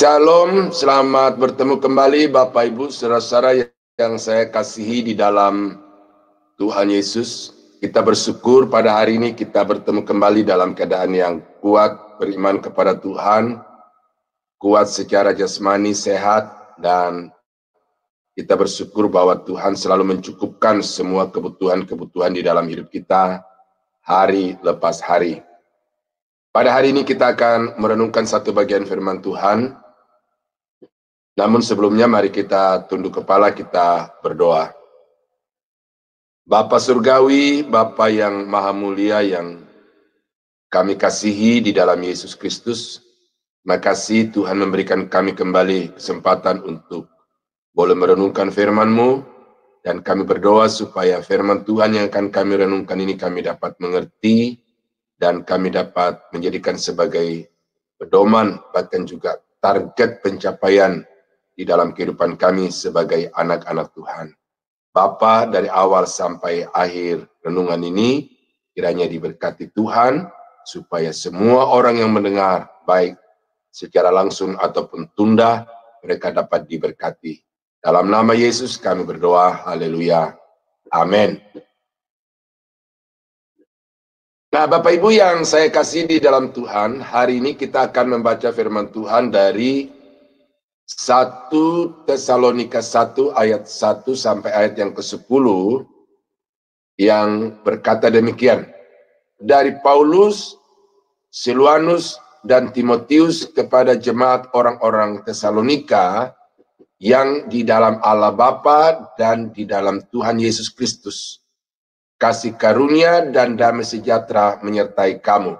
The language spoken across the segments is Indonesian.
Shalom, selamat bertemu kembali Bapak Ibu saudara-saudara yang saya kasihi di dalam Tuhan Yesus. Kita bersyukur pada hari ini kita bertemu kembali dalam keadaan yang kuat, beriman kepada Tuhan, kuat secara jasmani, sehat, dan kita bersyukur bahwa Tuhan selalu mencukupkan semua kebutuhan-kebutuhan di dalam hidup kita hari lepas hari. Pada hari ini kita akan merenungkan satu bagian firman Tuhan. Namun sebelumnya mari kita tunduk kepala, kita berdoa. Bapa Surgawi, Bapa yang Maha Mulia yang kami kasihi di dalam Yesus Kristus, terima kasih Tuhan memberikan kami kembali kesempatan untuk boleh merenungkan firman-Mu, dan kami berdoa supaya firman Tuhan yang akan kami renungkan ini kami dapat mengerti, dan kami dapat menjadikan sebagai pedoman, bahkan juga target pencapaian di dalam kehidupan kami sebagai anak-anak Tuhan. Bapa, dari awal sampai akhir renungan ini, kiranya diberkati Tuhan, supaya semua orang yang mendengar, baik secara langsung ataupun tunda, mereka dapat diberkati. Dalam nama Yesus kami berdoa, haleluya, amin. Nah, Bapak Ibu yang saya kasih di dalam Tuhan, hari ini kita akan membaca firman Tuhan dari 1 Tesalonika 1 ayat 1 sampai ayat yang ke-10 yang berkata demikian. Dari Paulus, Silwanus, dan Timotius kepada jemaat orang-orang Tesalonika yang di dalam Allah Bapa dan di dalam Tuhan Yesus Kristus. Kasih karunia dan damai sejahtera menyertai kamu.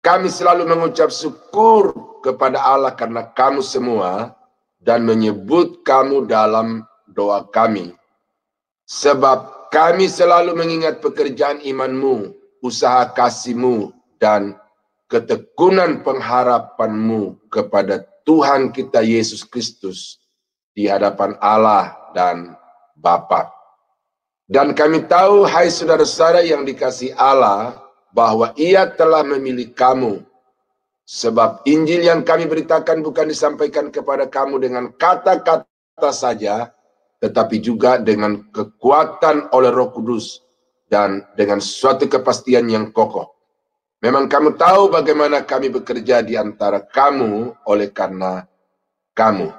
Kami selalu mengucap syukur kepada Allah karena kamu semua dan menyebut kamu dalam doa kami. Sebab kami selalu mengingat pekerjaan imanmu, usaha kasihmu, dan ketekunan pengharapanmu kepada Tuhan kita Yesus Kristus di hadapan Allah dan Bapa. Dan kami tahu, hai saudara-saudara yang dikasihi Allah, bahwa Ia telah memilih kamu. Sebab Injil yang kami beritakan bukan disampaikan kepada kamu dengan kata-kata saja, tetapi juga dengan kekuatan oleh Roh Kudus dan dengan suatu kepastian yang kokoh. Memang kamu tahu bagaimana kami bekerja di antara kamu oleh karena kamu.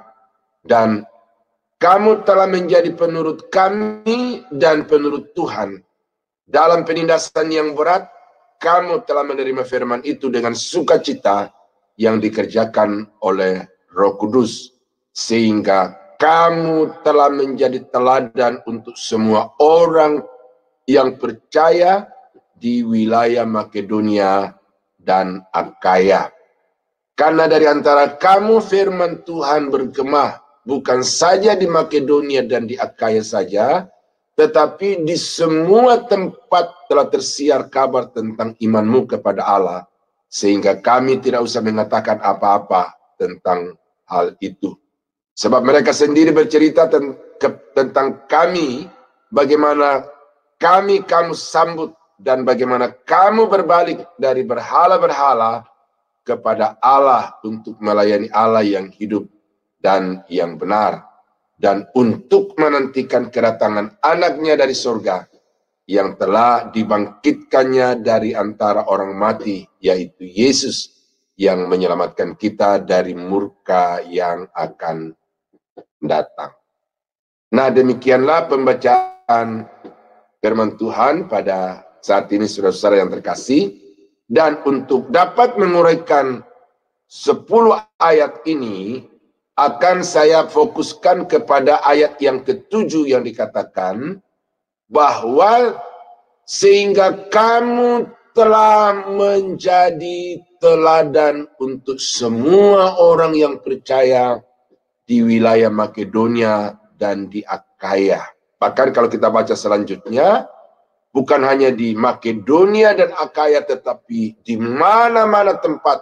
Dan kamu telah menjadi penurut kami dan penurut Tuhan. Dalam penindasan yang berat, kamu telah menerima firman itu dengan sukacita yang dikerjakan oleh Roh Kudus. Sehingga kamu telah menjadi teladan untuk semua orang yang percaya di wilayah Makedonia dan Akaya. Karena dari antara kamu firman Tuhan bergema, bukan saja di Makedonia dan di Akaya saja, tetapi di semua tempat telah tersiar kabar tentang imanmu kepada Allah, sehingga kami tidak usah mengatakan apa-apa tentang hal itu. Sebab mereka sendiri bercerita tentang kami, bagaimana kamu sambut, dan bagaimana kamu berbalik dari berhala-berhala kepada Allah untuk melayani Allah yang hidup dan yang benar, dan untuk menantikan kedatangan anaknya dari surga yang telah dibangkitkannya dari antara orang mati, yaitu Yesus yang menyelamatkan kita dari murka yang akan datang. Nah, demikianlah pembacaan firman Tuhan pada saat ini, saudara-saudara yang terkasih. Dan untuk dapat menguraikan 10 ayat ini, akan saya fokuskan kepada ayat yang ke-7 yang dikatakan bahwa sehingga kamu telah menjadi teladan untuk semua orang yang percaya di wilayah Makedonia dan di Akaya. Bahkan kalau kita baca selanjutnya, bukan hanya di Makedonia dan Akaya, tetapi di mana-mana tempat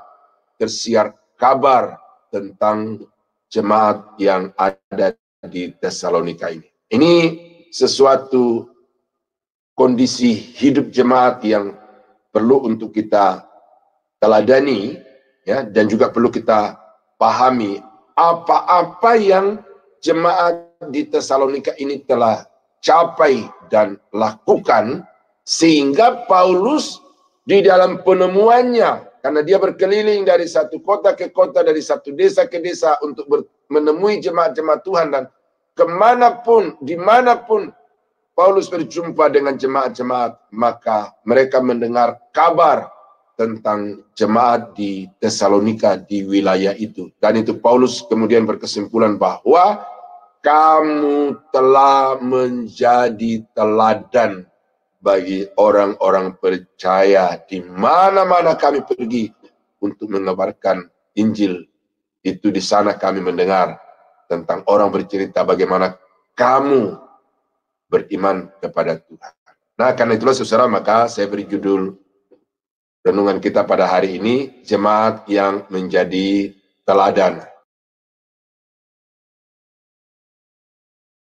tersiar kabar tentang jemaat yang ada di Tesalonika ini. Ini sesuatu kondisi hidup jemaat yang perlu untuk kita teladani, ya, dan juga perlu kita pahami apa-apa yang jemaat di Tesalonika ini telah capai dan lakukan, sehingga Paulus di dalam penemuannya, karena dia berkeliling dari satu kota ke kota, dari satu desa ke desa untuk menemui jemaat-jemaat Tuhan, dan kemanapun, dimanapun Paulus berjumpa dengan jemaat-jemaat, maka mereka mendengar kabar tentang jemaat di Tesalonika di wilayah itu. Dan itu Paulus kemudian berkesimpulan bahwa kamu telah menjadi teladan bagi orang-orang percaya di mana-mana kami pergi untuk mengabarkan Injil. Itu di sana kami mendengar tentang orang bercerita bagaimana kamu beriman kepada Tuhan. Nah, karena itulah saudara, maka saya beri judul renungan kita pada hari ini, jemaat yang menjadi teladan.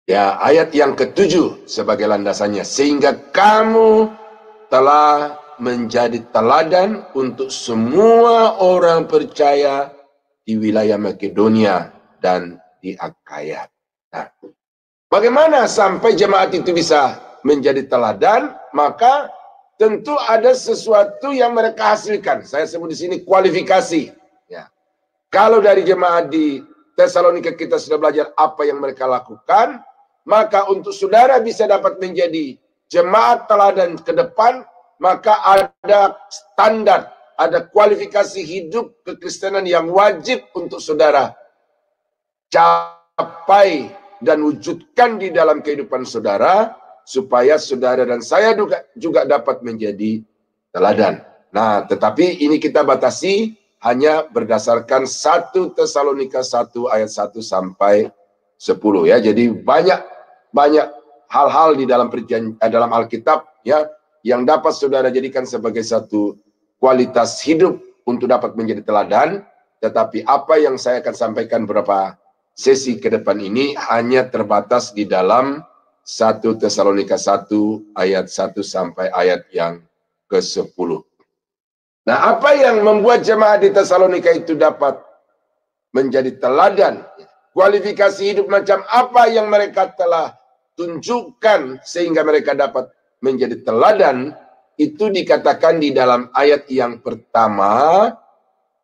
Ya, ayat yang ke-7 sebagai landasannya, sehingga kamu telah menjadi teladan untuk semua orang percaya di wilayah Makedonia dan di Akaya. Nah, bagaimana sampai jemaat itu bisa menjadi teladan? Maka tentu ada sesuatu yang mereka hasilkan. Saya sebut di sini kualifikasi. Ya. Kalau dari jemaat di Tesalonika kita sudah belajar apa yang mereka lakukan, maka untuk saudara bisa dapat menjadi jemaat teladan ke depan, maka ada standar, ada kualifikasi hidup kekristenan yang wajib untuk saudara capai dan wujudkan di dalam kehidupan saudara, supaya saudara dan saya juga dapat menjadi teladan. Nah, tetapi ini kita batasi hanya berdasarkan 1 Tesalonika 1 ayat 1 sampai 10 ya. Jadi banyak hal-hal di dalam dalam Alkitab ya yang dapat saudara jadikan sebagai satu kualitas hidup untuk dapat menjadi teladan. Tetapi apa yang saya akan sampaikan beberapa sesi ke depan ini hanya terbatas di dalam 1 Tesalonika 1 ayat 1 sampai ayat yang ke-10. Nah, apa yang membuat jemaat di Tesalonika itu dapat menjadi teladan? Kualifikasi hidup macam apa yang mereka telah tunjukkan sehingga mereka dapat menjadi teladan? Itu dikatakan di dalam ayat yang pertama,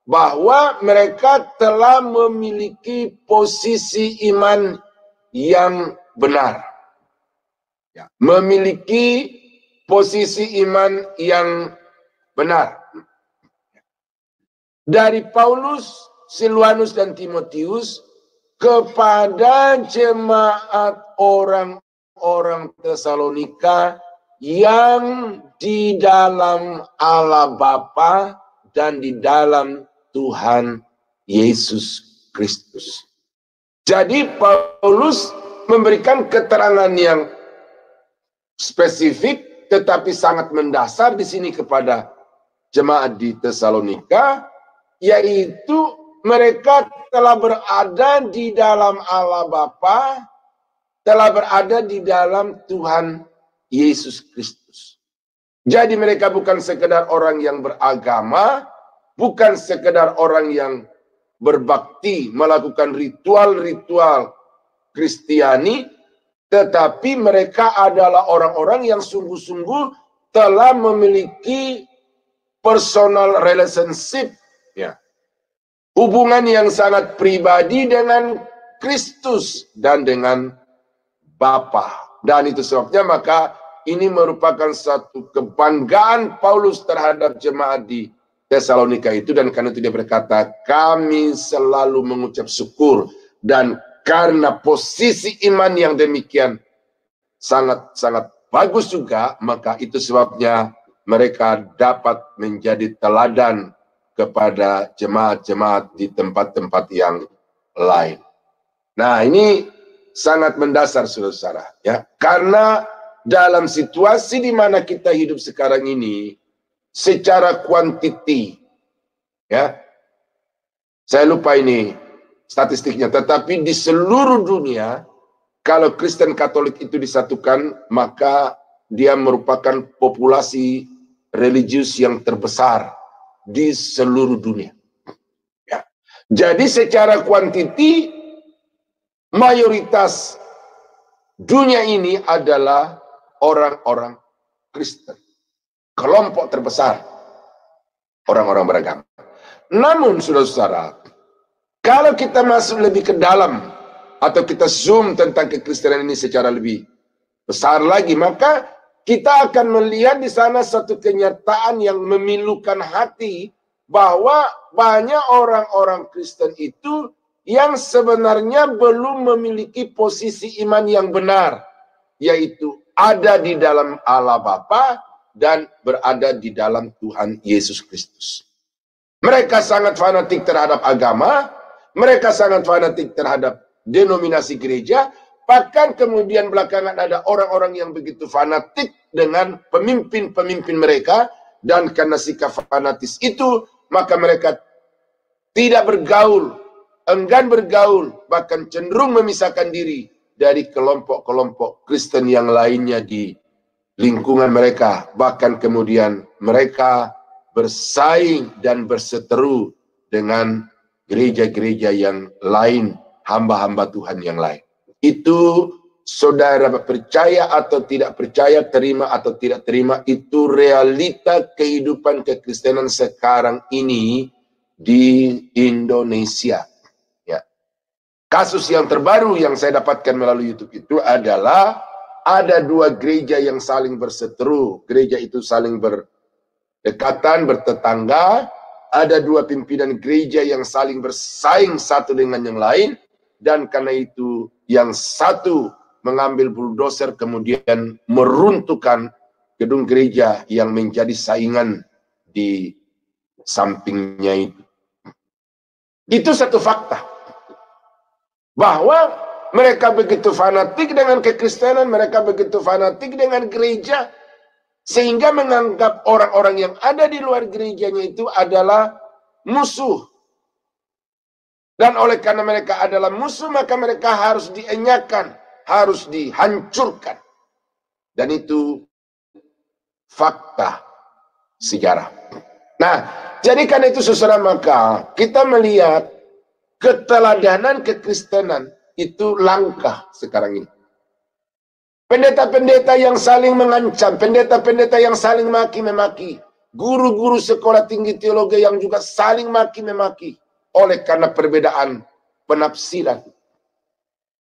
bahwa mereka telah memiliki posisi iman yang benar. Ya, memiliki posisi iman yang benar. Dari Paulus, Silwanus, dan Timotius kepada jemaat orang-orang Tesalonika yang di dalam Allah Bapa dan di dalam Tuhan Yesus Kristus. Jadi Paulus memberikan keterangan yang spesifik tetapi sangat mendasar di sini kepada jemaat di Tesalonika, yaitu mereka telah berada di dalam Allah Bapa, telah berada di dalam Tuhan Yesus Kristus. Jadi mereka bukan sekedar orang yang beragama, bukan sekedar orang yang berbakti, melakukan ritual-ritual Kristiani, tetapi mereka adalah orang-orang yang sungguh-sungguh telah memiliki personal relationship, ya, hubungan yang sangat pribadi dengan Kristus dan dengan Bapa. Dan itu sebabnya maka ini merupakan satu kebanggaan Paulus terhadap jemaat di Tesalonika itu, dan karena itu dia berkata, kami selalu mengucap syukur, dan karena posisi iman yang demikian sangat-sangat bagus juga, maka itu sebabnya mereka dapat menjadi teladan kepada jemaat-jemaat di tempat-tempat yang lain. Nah, ini sangat mendasar saudara-saudara, ya, karena dalam situasi di mana kita hidup sekarang ini, secara kuantiti, ya, saya lupa ini statistiknya, tetapi di seluruh dunia, kalau Kristen Katolik itu disatukan, maka dia merupakan populasi religius yang terbesar di seluruh dunia. Ya. Jadi secara kuantiti, mayoritas dunia ini adalah orang-orang Kristen. Kelompok terbesar orang-orang beragama. Namun saudara-saudara, kalau kita masuk lebih ke dalam atau kita zoom tentang kekristenan ini secara lebih besar lagi, maka kita akan melihat di sana satu kenyataan yang memilukan hati, bahwa banyak orang-orang Kristen itu yang sebenarnya belum memiliki posisi iman yang benar, yaitu ada di dalam Allah Bapa dan berada di dalam Tuhan Yesus Kristus. Mereka sangat fanatik terhadap agama, mereka sangat fanatik terhadap denominasi gereja, bahkan kemudian belakangan ada orang-orang yang begitu fanatik dengan pemimpin-pemimpin mereka, dan karena sikap fanatis itu, maka mereka tidak bergaul, enggan bergaul, bahkan cenderung memisahkan diri dari kelompok-kelompok Kristen yang lainnya di lingkungan mereka. Bahkan kemudian mereka bersaing dan berseteru dengan gereja-gereja yang lain, hamba-hamba Tuhan yang lain. Itu saudara percaya atau tidak percaya, terima atau tidak terima, itu realita kehidupan kekristenan sekarang ini di Indonesia. Ya. Kasus yang terbaru yang saya dapatkan melalui YouTube itu adalah ada dua gereja yang saling berseteru. Gereja itu saling berdekatan, bertetangga. Ada dua pimpinan gereja yang saling bersaing satu dengan yang lain. Dan karena itu yang satu mengambil bulldozer kemudian meruntuhkan gedung gereja yang menjadi saingan di sampingnya itu. Itu satu fakta. Bahwa mereka begitu fanatik dengan kekristenan, mereka begitu fanatik dengan gereja, sehingga menganggap orang-orang yang ada di luar gerejanya itu adalah musuh. Dan oleh karena mereka adalah musuh, maka mereka harus dienyakan, harus dihancurkan. Dan itu fakta sejarah. Nah, jadi karena itu saudara, maka kita melihat keteladanan kekristenan itu langka sekarang ini. Pendeta-pendeta yang saling mengancam, pendeta-pendeta yang saling maki-memaki, guru-guru sekolah tinggi teologi yang juga saling maki-memaki oleh karena perbedaan penafsiran.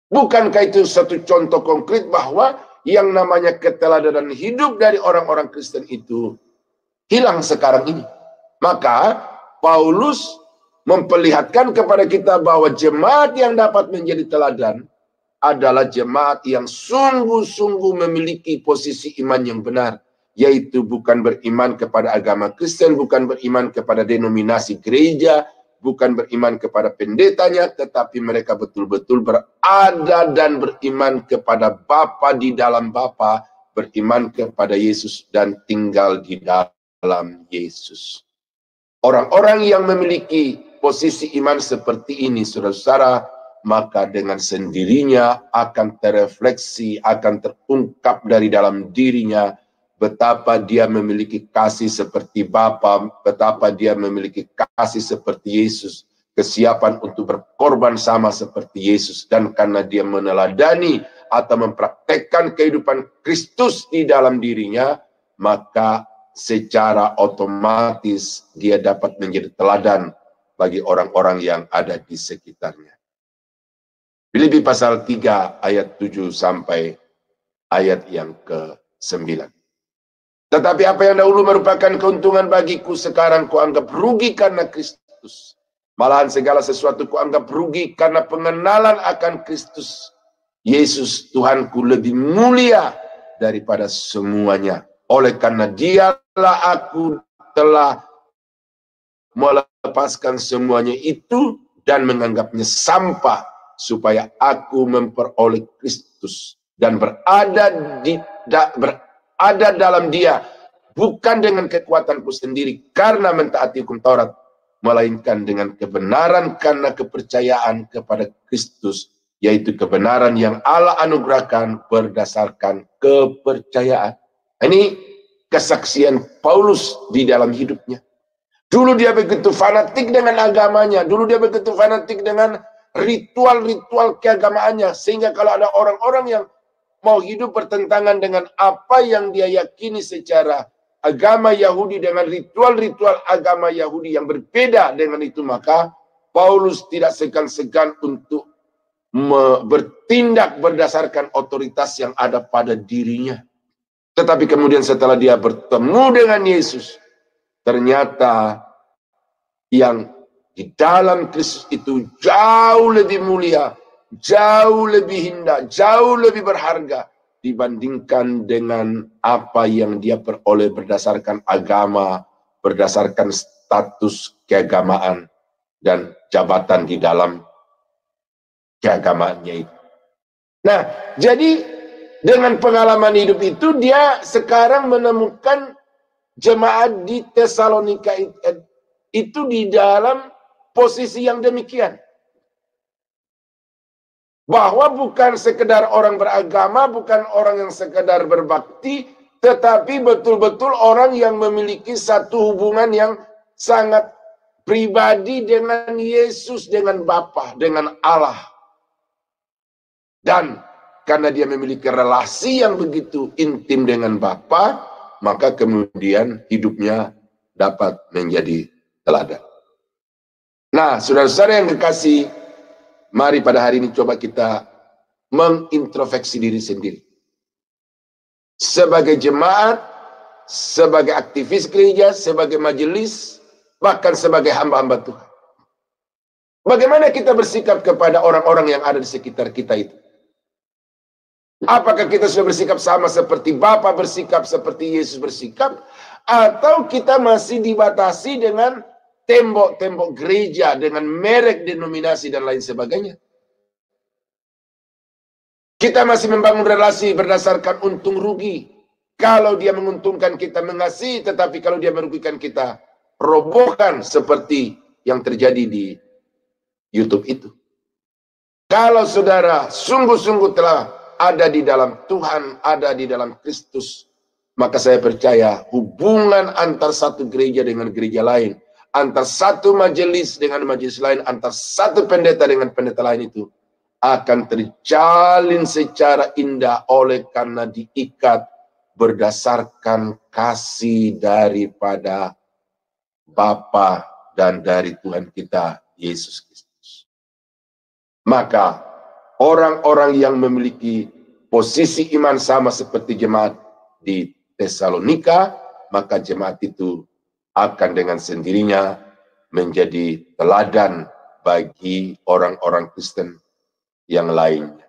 Bukankah itu satu contoh konkret bahwa yang namanya keteladanan hidup dari orang-orang Kristen itu hilang sekarang ini? Maka Paulus memperlihatkan kepada kita bahwa jemaat yang dapat menjadi teladan adalah jemaat yang sungguh-sungguh memiliki posisi iman yang benar, yaitu bukan beriman kepada agama Kristen, bukan beriman kepada denominasi gereja, bukan beriman kepada pendetanya, tetapi mereka betul-betul berada dan beriman kepada Bapa di dalam Bapa, beriman kepada Yesus dan tinggal di dalam Yesus. Orang-orang yang memiliki posisi iman seperti ini, saudara-saudara, maka dengan sendirinya akan terrefleksi, akan terungkap dari dalam dirinya betapa dia memiliki kasih seperti Bapa, betapa dia memiliki kasih seperti Yesus, kesiapan untuk berkorban sama seperti Yesus, dan karena dia meneladani atau mempraktekkan kehidupan Kristus di dalam dirinya, maka secara otomatis dia dapat menjadi teladan bagi orang-orang yang ada di sekitarnya. Filipi pasal 3 ayat 7 sampai ayat yang ke-9. Tetapi apa yang dahulu merupakan keuntungan bagiku, sekarang kuanggap rugi karena Kristus. Malahan segala sesuatu kuanggap rugi karena pengenalan akan Kristus Yesus Tuhanku lebih mulia daripada semuanya. Oleh karena dialah aku telah melepaskan semuanya itu dan menganggapnya sampah, supaya aku memperoleh Kristus dan berada dalam Dia, bukan dengan kekuatanku sendiri karena mentaati hukum Taurat, melainkan dengan kebenaran karena kepercayaan kepada Kristus, yaitu kebenaran yang Allah anugerahkan berdasarkan kepercayaan. Ini kesaksian Paulus di dalam hidupnya. Dulu dia begitu fanatik dengan agamanya. Dulu dia begitu fanatik dengan ritual-ritual keagamaannya. Sehingga kalau ada orang-orang yang mau hidup bertentangan dengan apa yang dia yakini secara agama Yahudi, dengan ritual-ritual agama Yahudi yang berbeda dengan itu, maka Paulus tidak segan-segan untuk bertindak berdasarkan otoritas yang ada pada dirinya. Tetapi kemudian setelah dia bertemu dengan Yesus, ternyata yang di dalam Kristus itu jauh lebih mulia, jauh lebih indah, jauh lebih berharga dibandingkan dengan apa yang dia peroleh berdasarkan agama, berdasarkan status keagamaan dan jabatan di dalam keagamaannya itu. Nah, jadi dengan pengalaman hidup itu dia sekarang menemukan jemaat di Tesalonika itu di dalam posisi yang demikian. Bahwa bukan sekedar orang beragama, bukan orang yang sekedar berbakti, tetapi betul-betul orang yang memiliki satu hubungan yang sangat pribadi dengan Yesus, dengan Bapa, dengan Allah. Dan karena dia memiliki relasi yang begitu intim dengan Bapa, maka kemudian hidupnya dapat menjadi teladan. Nah, saudara-saudara yang kekasih, mari pada hari ini coba kita mengintrospeksi diri sendiri. Sebagai jemaat, sebagai aktivis gereja, sebagai majelis, bahkan sebagai hamba-hamba Tuhan. Bagaimana kita bersikap kepada orang-orang yang ada di sekitar kita itu? Apakah kita sudah bersikap sama seperti Bapa bersikap, seperti Yesus bersikap? Atau kita masih dibatasi dengan tembok-tembok gereja, dengan merek denominasi dan lain sebagainya? Kita masih membangun relasi berdasarkan untung rugi. Kalau dia menguntungkan kita mengasihi, tetapi kalau dia merugikan kita robohkan, seperti yang terjadi di YouTube itu. Kalau saudara sungguh-sungguh telah ada di dalam Tuhan, ada di dalam Kristus, maka saya percaya hubungan antar satu gereja dengan gereja lain, antar satu majelis dengan majelis lain, antar satu pendeta dengan pendeta lain itu akan terjalin secara indah oleh karena diikat berdasarkan kasih daripada Bapa dan dari Tuhan kita Yesus Kristus. Maka orang-orang yang memiliki posisi iman sama seperti jemaat di Tesalonika, maka jemaat itu akan dengan sendirinya menjadi teladan bagi orang-orang Kristen yang lainnya.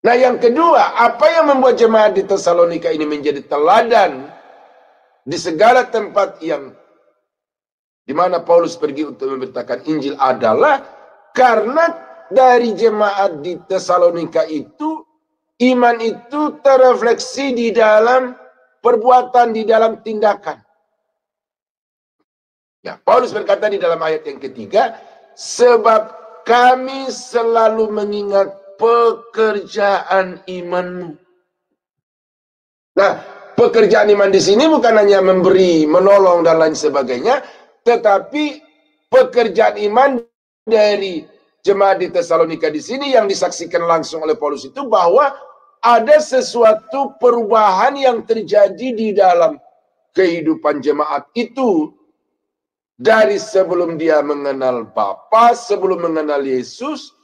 Nah, yang kedua, apa yang membuat jemaat di Tesalonika ini menjadi teladan di segala tempat yang di mana Paulus pergi untuk memberitakan Injil adalah karena dari jemaat di Tesalonika itu, iman itu terrefleksi di dalam perbuatan, di dalam tindakan. Ya, Paulus berkata di dalam ayat yang ketiga, sebab kami selalu mengingat pekerjaan imanmu. Nah, pekerjaan iman di sini bukan hanya memberi, menolong dan lain sebagainya, tetapi pekerjaan iman dari jemaat di Tesalonika di sini yang disaksikan langsung oleh Paulus itu bahwa ada sesuatu perubahan yang terjadi di dalam kehidupan jemaat itu dari sebelum dia mengenal Bapa, sebelum mengenal Yesus,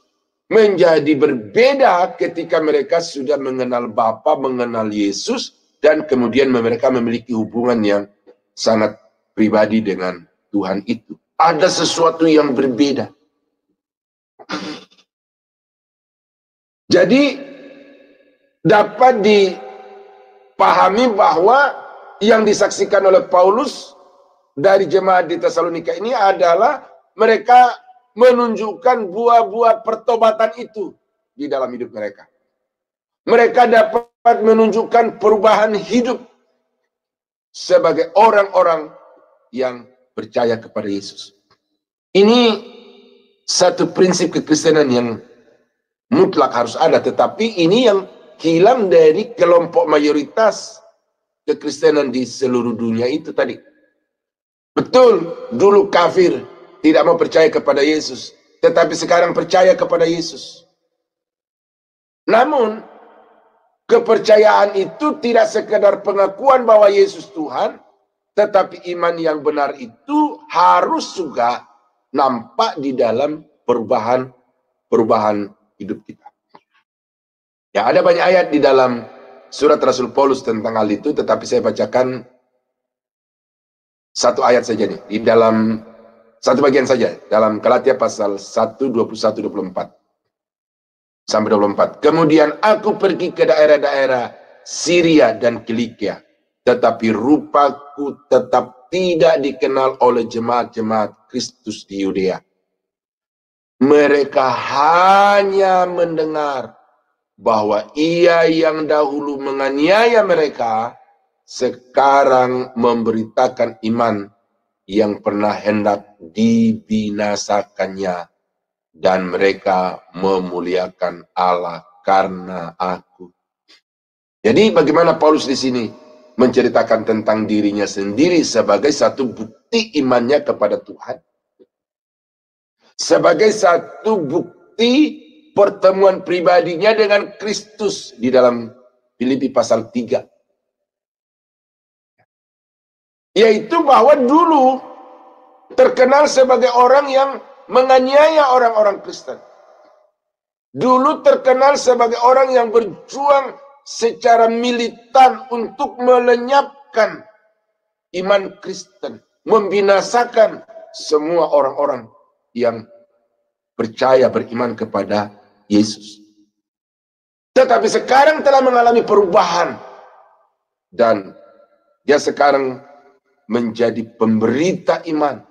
menjadi berbeda ketika mereka sudah mengenal Bapa, mengenal Yesus, dan kemudian mereka memiliki hubungan yang sangat pribadi dengan Tuhan itu. Ada sesuatu yang berbeda. Jadi dapat dipahami bahwa yang disaksikan oleh Paulus dari jemaat di Tesalonika ini adalah mereka menunjukkan buah-buah pertobatan itu di dalam hidup mereka. Mereka dapat menunjukkan perubahan hidup sebagai orang-orang yang percaya kepada Yesus. Ini satu prinsip kekristenan yang mutlak harus ada, tetapi ini yang hilang dari kelompok mayoritas kekristenan di seluruh dunia itu tadi. Betul, dulu kafir, tidak mau percaya kepada Yesus, tetapi sekarang percaya kepada Yesus. Namun, kepercayaan itu tidak sekedar pengakuan bahwa Yesus Tuhan, tetapi iman yang benar itu harus juga nampak di dalam perubahan hidup kita. Ya, ada banyak ayat di dalam surat Rasul Paulus tentang hal itu, tetapi saya bacakan satu ayat saja nih, di dalam satu bagian saja, dalam Galatia pasal 1, 21-24 sampai 24. Kemudian aku pergi ke daerah-daerah Syria dan Kilikia, tetapi rupaku tetap tidak dikenal oleh jemaat-jemaat Kristus di Yudea. Mereka hanya mendengar bahwa ia yang dahulu menganiaya mereka, sekarang memberitakan iman yang pernah hendak dibinasakannya, dan mereka memuliakan Allah karena aku. Jadi bagaimana Paulus di sini menceritakan tentang dirinya sendiri sebagai satu bukti imannya kepada Tuhan, sebagai satu bukti pertemuan pribadinya dengan Kristus di dalam Filipi pasal 3. Yaitu bahwa dulu terkenal sebagai orang yang menganiaya orang-orang Kristen. Dulu terkenal sebagai orang yang berjuang secara militan untuk melenyapkan iman Kristen, membinasakan semua orang-orang yang percaya beriman kepada Yesus. Tetapi sekarang telah mengalami perubahan, dan dia sekarang menjadi pemberita iman,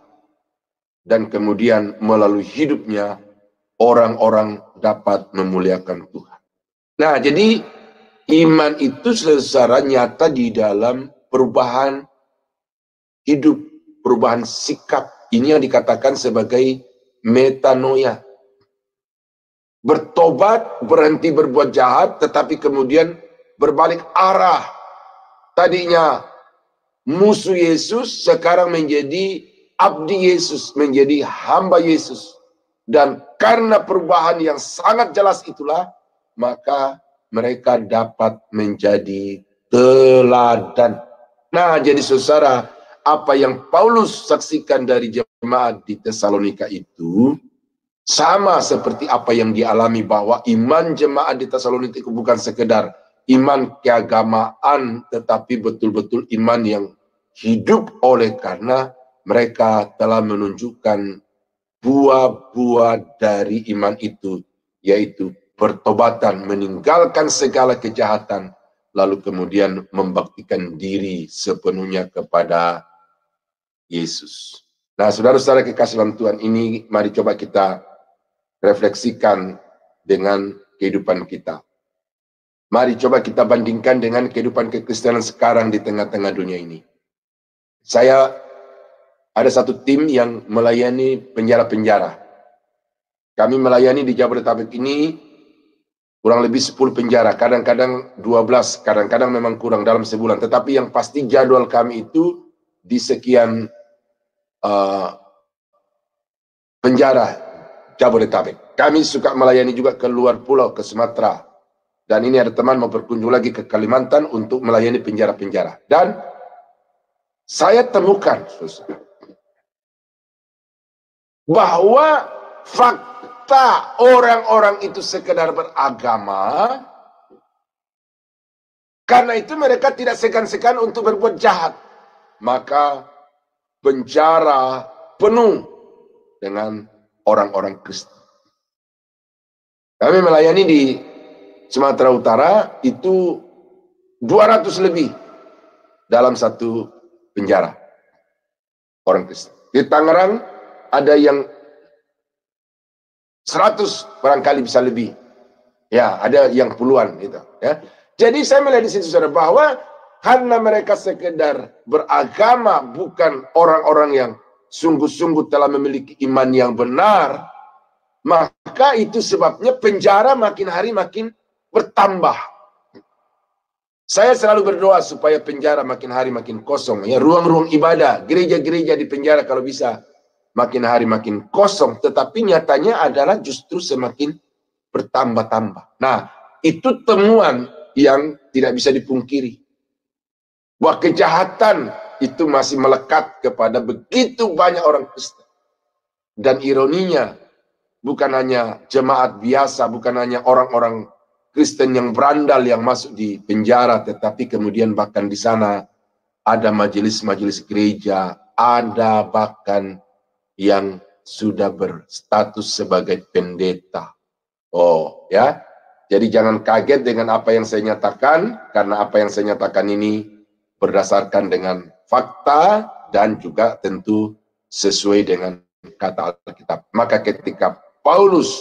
dan kemudian melalui hidupnya orang-orang dapat memuliakan Tuhan. Nah, jadi iman itu secara nyata di dalam perubahan hidup, perubahan sikap. Ini yang dikatakan sebagai metanoia. Bertobat, berhenti berbuat jahat, tetapi kemudian berbalik arah. Tadinya musuh Yesus, sekarang menjadi abdi Yesus, menjadi hamba Yesus. Dan karena perubahan yang sangat jelas itulah, maka mereka dapat menjadi teladan. Nah, jadi saudara, apa yang Paulus saksikan dari jemaat di Tesalonika itu sama seperti apa yang dialami, bahwa iman jemaat di Tesalonika itu bukan sekedar iman keagamaan, tetapi betul-betul iman yang hidup oleh karena mereka telah menunjukkan buah-buah dari iman itu, yaitu pertobatan, meninggalkan segala kejahatan, lalu kemudian membaktikan diri sepenuhnya kepada Yesus. Nah, saudara-saudara kekasih dalam Tuhan, ini mari coba kita refleksikan dengan kehidupan kita. Mari coba kita bandingkan dengan kehidupan kekristenan sekarang di tengah-tengah dunia ini. Saya ada satu tim yang melayani penjara-penjara. Kami melayani di Jabodetabek ini kurang lebih 10 penjara, kadang-kadang 12, kadang-kadang memang kurang dalam sebulan. Tetapi yang pasti jadwal kami itu di sekian penjara Jabodetabek. Kami suka melayani juga ke luar pulau, ke Sumatera. Dan ini ada teman mau berkunjung lagi ke Kalimantan untuk melayani penjara-penjara. Dan saya temukan bahwa fakta orang-orang itu sekedar beragama, karena itu mereka tidak segan-segan untuk berbuat jahat. Maka penjara penuh dengan orang-orang Kristen. Kami melayani di Sumatera Utara itu 200 lebih dalam satu penjara orang Kristen. Di Tangerang ada yang 100 barangkali bisa lebih. Ya, ada yang puluhan gitu ya. Jadi saya melihat di situ saudara bahwa karena mereka sekedar beragama, bukan orang-orang yang sungguh-sungguh telah memiliki iman yang benar, maka itu sebabnya penjara makin hari makin bertambah. Saya selalu berdoa supaya penjara makin hari makin kosong. Ya, ruang-ruang ibadah, gereja-gereja di penjara kalau bisa makin hari makin kosong. Tetapi nyatanya adalah justru semakin bertambah-tambah. Nah, itu temuan yang tidak bisa dipungkiri. Bahwa kejahatan itu masih melekat kepada begitu banyak orang Kristen. Dan ironinya, bukan hanya jemaat biasa, bukan hanya orang-orang Kristen yang berandal yang masuk di penjara, tetapi kemudian bahkan di sana ada majelis-majelis gereja, ada bahkan yang sudah berstatus sebagai pendeta. Oh, ya. Jadi jangan kaget dengan apa yang saya nyatakan, karena apa yang saya nyatakan ini berdasarkan dengan fakta dan juga tentu sesuai dengan kata Alkitab. Maka ketika Paulus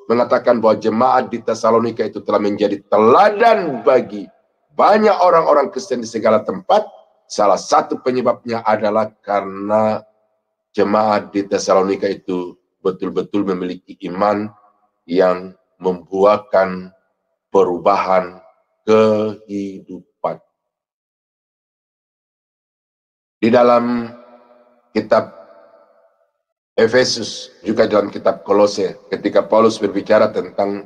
mengatakan bahwa jemaat di Tesalonika itu telah menjadi teladan bagi banyak orang-orang Kristen di segala tempat, salah satu penyebabnya adalah karena jemaat di Tesalonika itu betul-betul memiliki iman yang membuahkan perubahan kehidupan. Di dalam kitab Efesus, juga dalam kitab Kolose, ketika Paulus berbicara tentang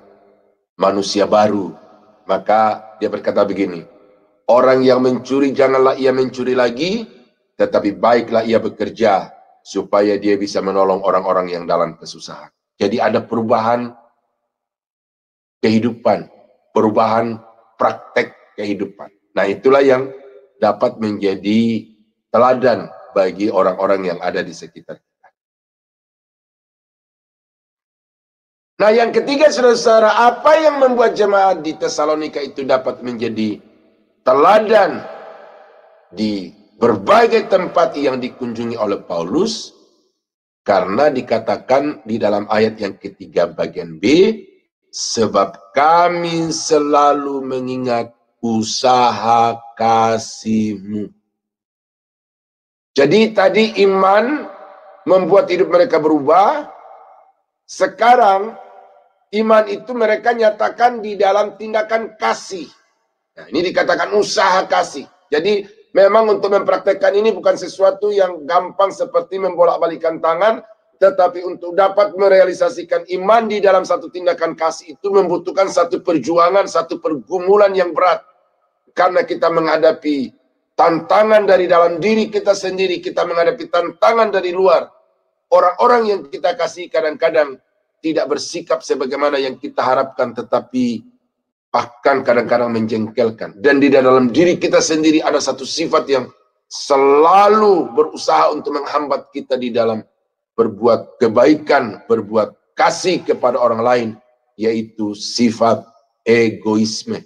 manusia baru, maka dia berkata begini, orang yang mencuri janganlah ia mencuri lagi, tetapi baiklah ia bekerja, supaya dia bisa menolong orang-orang yang dalam kesusahan. Jadi ada perubahan kehidupan, perubahan praktek kehidupan. Nah, itulah yang dapat menjadi teladan bagi orang-orang yang ada di sekitar. Nah, yang ketiga, saudara-saudara, apa yang membuat jemaat di Tesalonika itu dapat menjadi teladan di berbagai tempat yang dikunjungi oleh Paulus? Karena dikatakan di dalam ayat yang ketiga bagian B, sebab kami selalu mengingat usaha kasih-Mu. Jadi tadi iman membuat hidup mereka berubah. Sekarang iman itu mereka nyatakan di dalam tindakan kasih. Nah, ini dikatakan usaha kasih. Jadi memang untuk mempraktekkan ini bukan sesuatu yang gampang seperti membolak-balikan tangan, tetapi untuk dapat merealisasikan iman di dalam satu tindakan kasih itu membutuhkan satu perjuangan, satu pergumulan yang berat. Karena kita menghadapi tantangan dari dalam diri kita sendiri, kita menghadapi tantangan dari luar. Orang-orang yang kita kasih kadang-kadang tidak bersikap sebagaimana yang kita harapkan, tetapi bahkan kadang-kadang menjengkelkan. Dan di dalam diri kita sendiri ada satu sifat yang selalu berusaha untuk menghambat kita di dalam berbuat kebaikan, berbuat kasih kepada orang lain, yaitu sifat egoisme.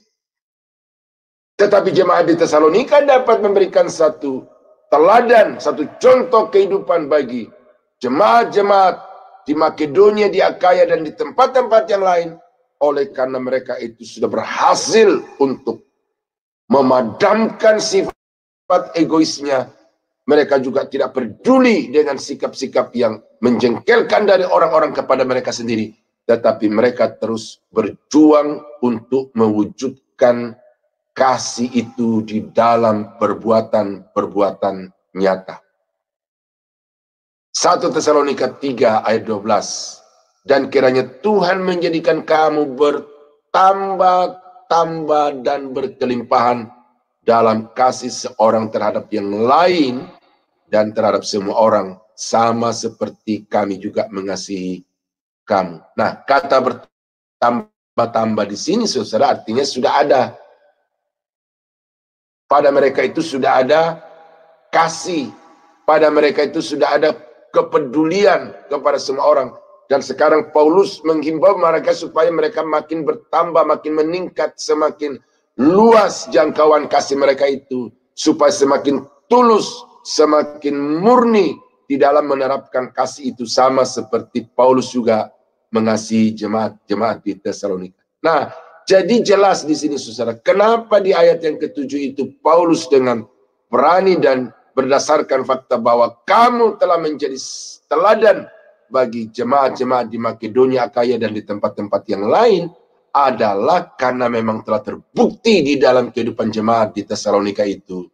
Tetapi jemaat di Tesalonika dapat memberikan satu teladan, satu contoh kehidupan bagi jemaat-jemaat di Makedonia, di Akaya, dan di tempat-tempat yang lain, oleh karena mereka itu sudah berhasil untuk memadamkan sifat egoisnya. Mereka juga tidak peduli dengan sikap-sikap yang menjengkelkan dari orang-orang kepada mereka sendiri, tetapi mereka terus berjuang untuk mewujudkan kasih itu di dalam perbuatan-perbuatan nyata. 1 Tesalonika 3 ayat 12. Dan kiranya Tuhan menjadikan kamu bertambah-tambah dan berkelimpahan dalam kasih seorang terhadap yang lain dan terhadap semua orang, sama seperti kami juga mengasihi kamu. Nah, kata bertambah-tambah di sini, saudara, artinya sudah ada. Pada mereka itu sudah ada kasih. Pada mereka itu sudah ada kepedulian kepada semua orang. Dan sekarang Paulus menghimbau mereka supaya mereka makin bertambah, makin meningkat, semakin luas jangkauan kasih mereka itu, supaya semakin tulus, semakin murni di dalam menerapkan kasih itu, sama seperti Paulus juga mengasihi jemaat-jemaat di Tesalonika. Nah, jadi jelas di sini, saudara, kenapa di ayat yang ke-7 itu Paulus dengan berani dan berdasarkan fakta bahwa kamu telah menjadi teladan bagi jemaat-jemaat di Makedonia, Akaya, dan di tempat-tempat yang lain, adalah karena memang telah terbukti di dalam kehidupan jemaat di Tesalonika itu,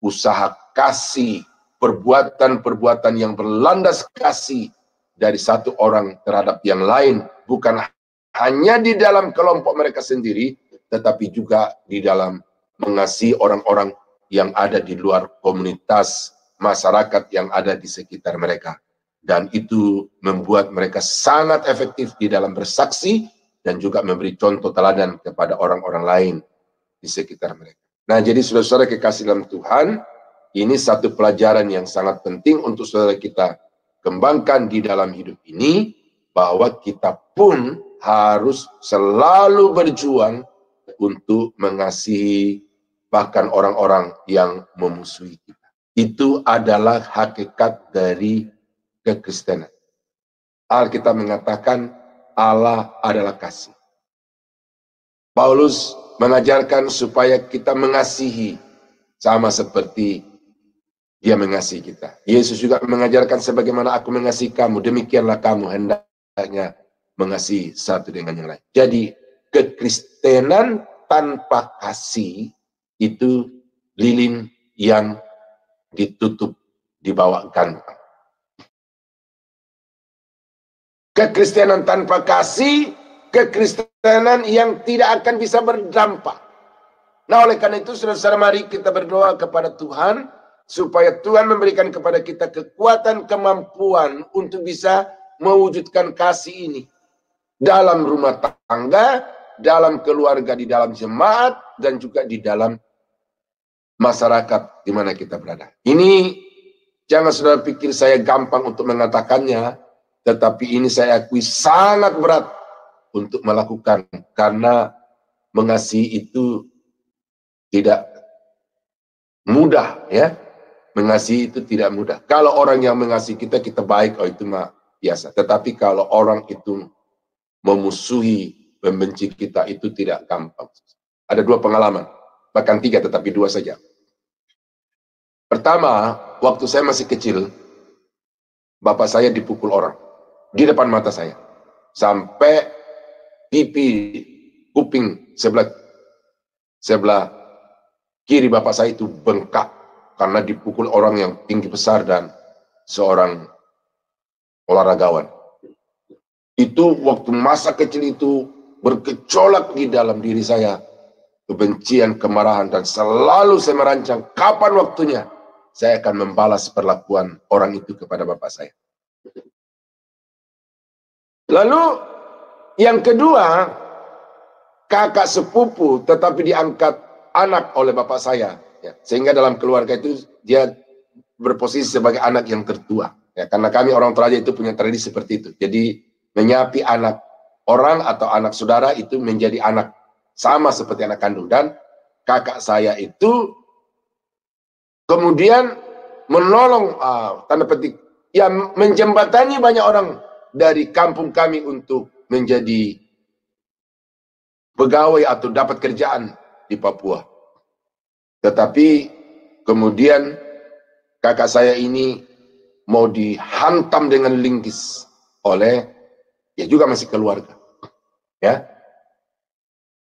usaha kasih, perbuatan-perbuatan yang berlandas kasih dari satu orang terhadap yang lain, bukan hanya di dalam kelompok mereka sendiri, tetapi juga di dalam mengasihi orang-orang yang ada di luar komunitas masyarakat yang ada di sekitar mereka. Dan itu membuat mereka sangat efektif di dalam bersaksi dan juga memberi contoh teladan kepada orang-orang lain di sekitar mereka. Nah, jadi saudara-saudara kekasih dalam Tuhan, ini satu pelajaran yang sangat penting untuk saudara kita kembangkan di dalam hidup ini, bahwa kita pun harus selalu berjuang untuk mengasihi bahkan orang-orang yang memusuhi kita. Itu adalah hakikat dari kekristenan. Alkitab mengatakan Allah adalah kasih. Paulus mengajarkan supaya kita mengasihi sama seperti dia mengasihi kita. Yesus juga mengajarkan sebagaimana aku mengasihi kamu, demikianlah kamu hendaknya mengasihi satu dengan yang lain. Jadi kekristenan tanpa kasih itu lilin yang ditutup di bawah gantang. Kekristenan tanpa kasih, kekristenan yang tidak akan bisa berdampak. Nah, oleh karena itu, saudara-saudara, mari kita berdoa kepada Tuhan, supaya Tuhan memberikan kepada kita kekuatan, kemampuan untuk bisa mewujudkan kasih ini. Dalam rumah tangga, dalam keluarga, di dalam jemaat, dan juga di dalam masyarakat di mana kita berada. Ini, jangan saudara pikir saya gampang untuk mengatakannya, tetapi ini saya akui sangat berat untuk melakukan, karena mengasihi itu tidak mudah, ya. Mengasihi itu tidak mudah. Kalau orang yang mengasihi kita, kita baik, oh itu mah biasa. Tetapi kalau orang itu memusuhi, membenci kita, itu tidak gampang. Ada 2 pengalaman, bahkan 3, tetapi 2 saja. Pertama, waktu saya masih kecil, bapak saya dipukul orang di depan mata saya, sampai pipi, kuping sebelah kiri bapak saya itu bengkak karena dipukul orang yang tinggi besar dan seorang olahragawan. Itu waktu masa kecil itu bergejolak di dalam diri saya, kebencian, kemarahan, dan selalu saya merancang kapan waktunya saya akan membalas perlakuan orang itu kepada bapak saya. Lalu yang kedua, kakak sepupu tetapi diangkat anak oleh bapak saya, ya. Sehingga dalam keluarga itu dia berposisi sebagai anak yang tertua, ya. Karena kami orang Toraja itu punya tradisi seperti itu. Jadi menyapi anak orang atau anak saudara itu menjadi anak sama seperti anak kandung. Dan kakak saya itu kemudian menolong, tanda petik, ya, menjembatani banyak orang dari kampung kami untuk menjadi pegawai atau dapat kerjaan di Papua. Tetapi kemudian kakak saya ini mau dihantam dengan linggis oleh, ya juga masih keluarga, ya,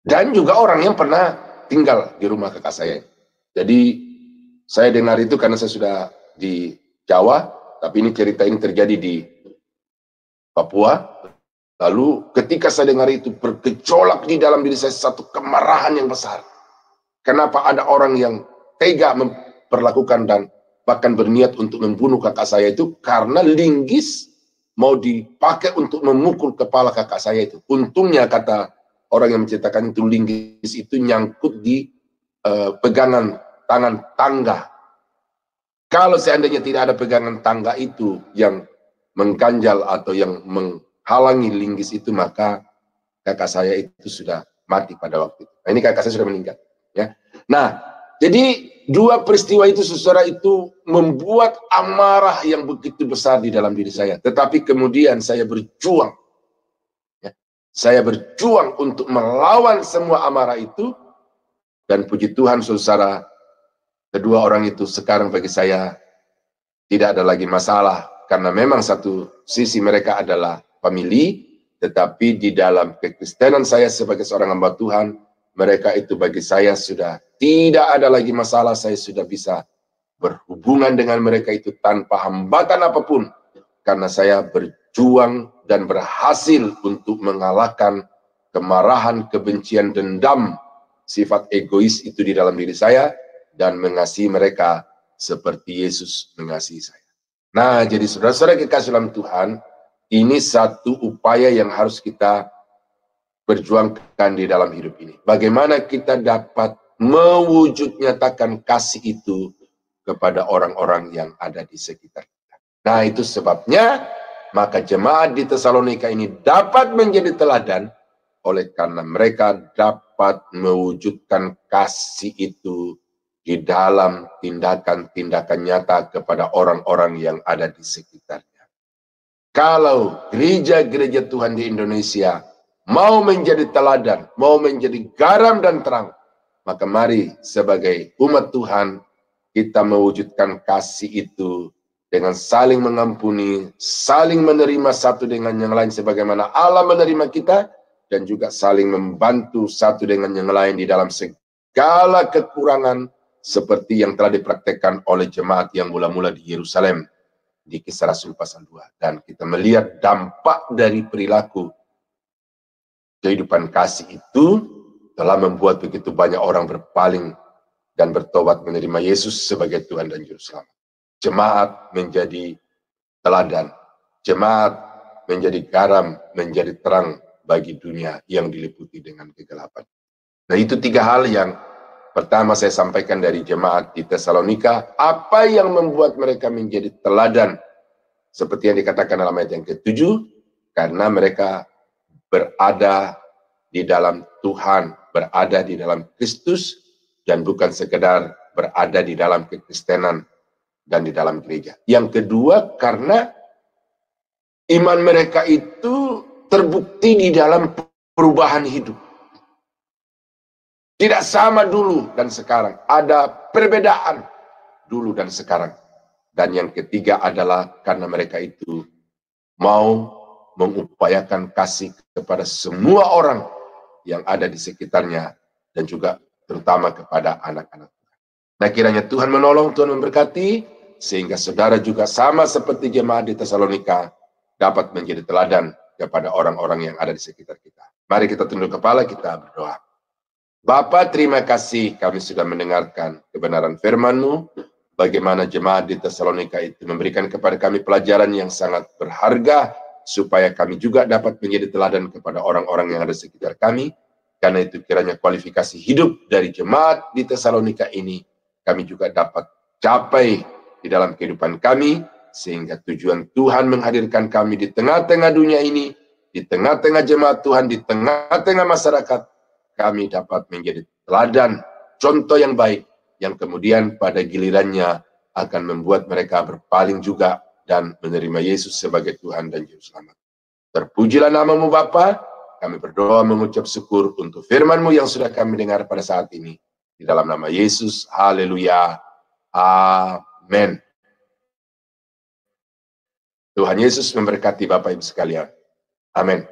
dan juga orang yang pernah tinggal di rumah kakak saya. Jadi saya dengar itu karena saya sudah di Jawa, tapi ini cerita ini terjadi di Papua. Lalu ketika saya dengar itu, bergejolak di dalam diri saya satu kemarahan yang besar. Kenapa ada orang yang tega memperlakukan dan bahkan berniat untuk membunuh kakak saya itu, karena linggis mau dipakai untuk memukul kepala kakak saya itu. Untungnya, kata orang yang menceritakan itu, linggis itu nyangkut di pegangan tangan tangga. Kalau seandainya tidak ada pegangan tangga itu yang mengganjal atau yang menghalangi linggis itu, maka kakak saya itu sudah mati pada waktu itu. Nah, ini kakak saya sudah meninggal, ya. Nah, jadi 2 peristiwa itu, saudara, itu membuat amarah yang begitu besar di dalam diri saya. Tetapi kemudian saya berjuang, ya. Saya berjuang untuk melawan semua amarah itu, dan puji Tuhan, saudara, kedua orang itu sekarang bagi saya tidak ada lagi masalah. Karena memang satu sisi mereka adalah famili, Tetapi di dalam kekristenan saya sebagai seorang hamba Tuhan, mereka itu bagi saya sudah tidak ada lagi masalah. Saya sudah bisa berhubungan dengan mereka itu tanpa hambatan apapun. Karena saya berjuang dan berhasil untuk mengalahkan kemarahan, kebencian, dendam, sifat egois itu di dalam diri saya, dan mengasihi mereka seperti Yesus mengasihi saya. Nah, jadi saudara-saudara kekasih dalam Tuhan, ini satu upaya yang harus kita perjuangkan di dalam hidup ini. Bagaimana kita dapat mewujud nyatakan kasih itu kepada orang-orang yang ada di sekitar kita. Nah, itu sebabnya maka jemaat di Tesalonika ini dapat menjadi teladan oleh karena mereka dapat mewujudkan kasih itu di dalam tindakan-tindakan nyata kepada orang-orang yang ada di sekitarnya. Kalau gereja-gereja Tuhan di Indonesia mau menjadi teladan, mau menjadi garam dan terang, maka mari sebagai umat Tuhan kita mewujudkan kasih itu dengan saling mengampuni, saling menerima satu dengan yang lain sebagaimana Allah menerima kita, dan juga saling membantu satu dengan yang lain di dalam segala kekurangan seperti yang telah dipraktekkan oleh jemaat yang mula-mula di Yerusalem di Kisah Rasul pasal 2. Dan kita melihat dampak dari perilaku kehidupan kasih itu telah membuat begitu banyak orang berpaling dan bertobat menerima Yesus sebagai Tuhan dan Juru Selamat. Jemaat menjadi teladan, jemaat menjadi garam, menjadi terang bagi dunia yang diliputi dengan kegelapan. Nah, itu tiga hal yang pertama saya sampaikan dari jemaat di Tesalonika. Apa yang membuat mereka menjadi teladan? Seperti yang dikatakan dalam ayat yang ke-7, karena mereka berada di dalam Tuhan, berada di dalam Kristus, dan bukan sekedar berada di dalam kekristenan dan di dalam gereja. Yang kedua, karena iman mereka itu terbukti di dalam perubahan hidup. Tidak sama dulu dan sekarang. Ada perbedaan dulu dan sekarang. Dan yang ketiga adalah karena mereka itu mau mengupayakan kasih kepada semua orang yang ada di sekitarnya dan juga terutama kepada anak-anak Tuhan. Nah, kiranya Tuhan menolong, Tuhan memberkati, sehingga saudara juga sama seperti jemaat di Tesalonika dapat menjadi teladan kepada orang-orang yang ada di sekitar kita. Mari kita tunduk kepala, kita berdoa. Bapa, terima kasih kami sudah mendengarkan kebenaran firman-Mu, bagaimana jemaat di Tesalonika itu memberikan kepada kami pelajaran yang sangat berharga, supaya kami juga dapat menjadi teladan kepada orang-orang yang ada di sekitar kami. Karena itu kiranya kualifikasi hidup dari jemaat di Tesalonika ini kami juga dapat capai di dalam kehidupan kami, sehingga tujuan Tuhan menghadirkan kami di tengah-tengah dunia ini, di tengah-tengah jemaat Tuhan, di tengah-tengah masyarakat, kami dapat menjadi teladan, contoh yang baik, yang kemudian pada gilirannya akan membuat mereka berpaling juga dan menerima Yesus sebagai Tuhan dan Juru Selamat. Terpujilah nama-Mu Bapa. Kami berdoa mengucap syukur untuk firman-Mu yang sudah kami dengar pada saat ini. Di dalam nama Yesus, haleluya, amin. Tuhan Yesus memberkati Bapak Ibu sekalian. Amin.